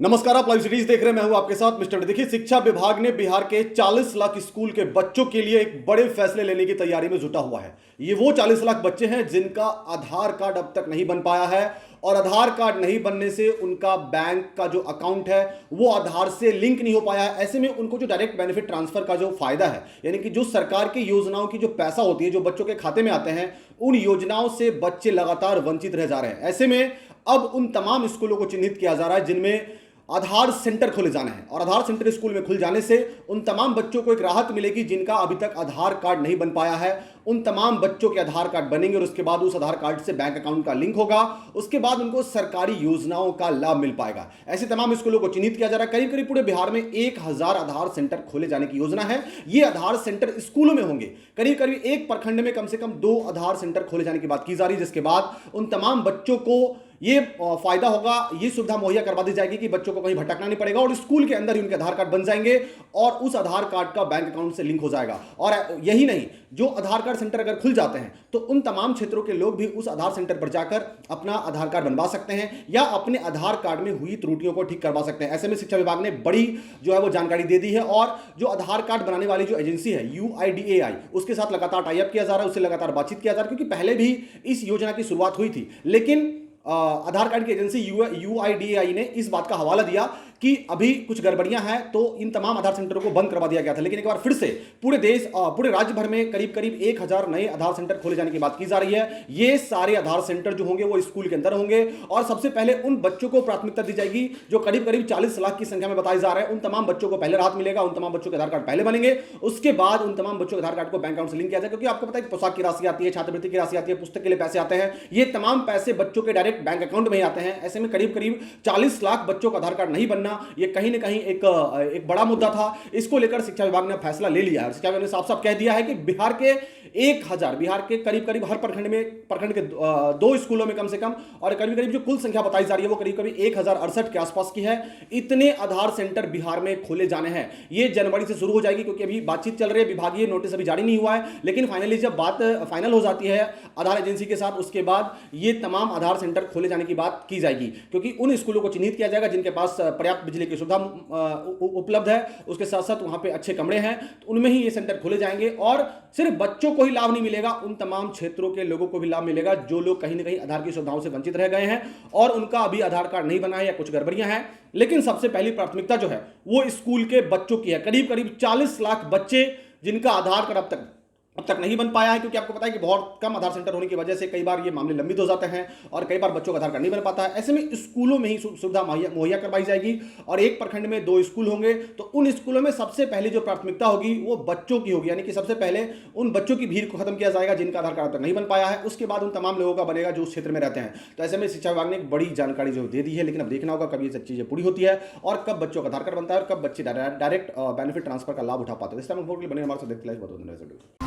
नमस्कार, आप live series देख रहे हैं। मैं हूं आपके साथ मिस्टर। देखिए, शिक्षा विभाग ने बिहार के 40 लाख स्कूल के बच्चों के लिए एक बड़े फैसले लेने की तैयारी में जुटा हुआ है। ये वो 40 लाख बच्चे हैं जिनका आधार कार्ड अब तक नहीं बन पाया है, और आधार कार्ड नहीं बनने से उनका बैंक का जो अकाउंट है वो आधार से लिंक नहीं हो पाया है। ऐसे में उनको जो डायरेक्ट बेनिफिट ट्रांसफर का जो फायदा है, यानी कि जो सरकार की योजनाओं की जो पैसा होती है जो बच्चों के खाते में आते हैं, उन योजनाओं से बच्चे लगातार वंचित रह जा रहे हैं। ऐसे में अब उन तमाम स्कूलों को चिन्हित किया जा रहा है जिनमें आधार सेंटर खोले जाने हैं, और आधार सेंटर स्कूल में खुल जाने से उन तमाम बच्चों को एक राहत मिलेगी जिनका अभी तक आधार कार्ड नहीं बन पाया है। उन तमाम बच्चों के आधार कार्ड बनेंगे और उसके बाद उस आधार कार्ड से बैंक अकाउंट का लिंक होगा। उसके बाद उनको सरकारी योजनाओं का लाभ मिल पाएगा। ऐसे तमाम स्कूलों को चिन्हित किया जा रहा है। करीब करीब पूरे बिहार में 1000 आधार सेंटर खोले जाने की योजना है। ये आधार सेंटर स्कूलों में होंगे। करीब करीब एक प्रखंड में कम से कम 2 आधार सेंटर खोले जाने की बात की जा रही है, जिसके बाद उन तमाम बच्चों को ये फायदा होगा, ये सुविधा मुहैया करवा दी जाएगी कि बच्चों को कहीं भटकना नहीं पड़ेगा और स्कूल के अंदर ही उनके आधार कार्ड बन जाएंगे और उस आधार कार्ड का बैंक अकाउंट से लिंक हो जाएगा। और यही नहीं, जो आधार कार्ड सेंटर अगर खुल जाते हैं तो उन तमाम क्षेत्रों के लोग भी उस आधार सेंटर पर जाकर अपना आधार कार्ड बनवा सकते हैं या अपने आधार कार्ड में हुई त्रुटियों को ठीक करवा सकते हैं। ऐसे में शिक्षा विभाग ने बड़ी जो है वो जानकारी दे दी है, और जो आधार कार्ड बनाने वाली जो एजेंसी है UIDAI, उसके साथ लगातार टाई अप किया जा रहा है, उससे लगातार बातचीत किया जा रहा है, क्योंकि पहले भी इस योजना की शुरुआत हुई थी, लेकिन आधार कार्ड की एजेंसी UIDAI ने इस बात का हवाला दिया कि अभी कुछ गड़बड़ियां हैं, तो इन तमाम आधार सेंटरों को बंद करवा दिया गया था। लेकिन एक बार फिर से पूरे राज्य भर में करीब करीब 1000 नए आधार सेंटर खोले जाने की बात की जा रही है। ये सारे आधार सेंटर जो होंगे वो स्कूल के अंदर होंगे, और सबसे पहले उन बच्चों को प्राथमिकता दी जाएगी जो करीब करीब 40 लाख की संख्या में बताए जा रहे हैं। उन तमाम बच्चों को पहले राहत मिलेगा, उन तमाम बच्चों के आधार कार्ड पहले बनेंगे, उसके बाद उन तमाम बच्चों के आधार कार्ड को बैंक अकाउंट से लिंक किया जाए। क्योंकि आपको पता है कि पोशाक की राशि आती है, छात्रवृत्ति की राशि आती है, पुस्तक के लिए पैसे आते हैं, ये तमाम पैसे बच्चों के डायरेक्ट बैंक अकाउंट में आते हैं। ऐसे में करीब करीब 40 लाख बच्चों का आधार कार्ड नहीं बनना, ये कहीं ना कहीं एक बड़ा मुद्दा था। इसको लेकर शिक्षा विभाग ने फैसला ले लिया है। शिक्षा विभाग ने साफ साफ कह दिया है कि बिहार के करीब करीब हर प्रखंड के 2 स्कूलों में कम से कम, और करीब करीब जो कुल संख्या बताई जा रही है वो करीब करीब 1068 के आसपास की है। इतने आधार सेंटर बिहार में खोले जाने हैं। ये जनवरी से शुरू हो जाएगी, क्योंकि अभी बातचीत चल रही है, विभागीय नोटिस अभी जारी नहीं हुआ है, लेकिन फाइनली जब बात फाइनल हो जाती है आधार एजेंसी के साथ, उसके बाद ये तमाम आधार सेंटर खोले जाने की बात की जाएगी। क्योंकि उन स्कूलों को चिन्हित किया जाएगा जिनके पास पर्याप्त बिजली की सुविधा उपलब्ध है, उसके साथ साथ वहां पे अच्छे कमरे हैं, तो उनमें ही ये सेंटर खोले जाएंगे। और सिर्फ बच्चों को ही लाभ नहीं मिलेगा, उन तमाम क्षेत्रों के लोगों को भी लाभ मिलेगा जो लोग कहीं ना कहीं आधार की सुविधाओं से वंचित रह गए हैं और उनका अभी आधार कार्ड नहीं बना है या कुछ गड़बड़ियां हैं। लेकिन सबसे पहली प्राथमिकता जो है वो स्कूल के बच्चों की है। करीब करीब 40 लाख बच्चे जिनका आधार कार्ड अब तक नहीं बन पाया है, क्योंकि आपको पता है कि बहुत कम आधार सेंटर होने की वजह से कई बार ये मामले लंबित हो जाते हैं और कई बार बच्चों का आधार कार्ड नहीं बन पाता है। ऐसे में स्कूलों में ही सुविधा मुहैया करवाई जाएगी, और एक प्रखंड में 2 स्कूल होंगे, तो उन स्कूलों में सबसे पहले जो प्राथमिकता होगी वो बच्चों की होगी। यानी कि सबसे पहले उन बच्चों की भीड़ को खत्म किया जाएगा जिनका आधार कार्ड अब तक नहीं बन पाया है, उसके बाद उन तमाम लोगों का बनेगा जो उस क्षेत्र में रहते हैं। तो ऐसे में शिक्षा विभाग ने एक बड़ी जानकारी जो दे दी है, लेकिन अब देखना होगा कब ये सब चीजें पूरी होती है और कब बच्चों का आधार कार्ड बनता है और कब बच्चे डायरेक्ट बेनिफिट ट्रांसफर का लाभ उठा पाते हैं। इस टाइम बने हमारे साथ देखते हैं।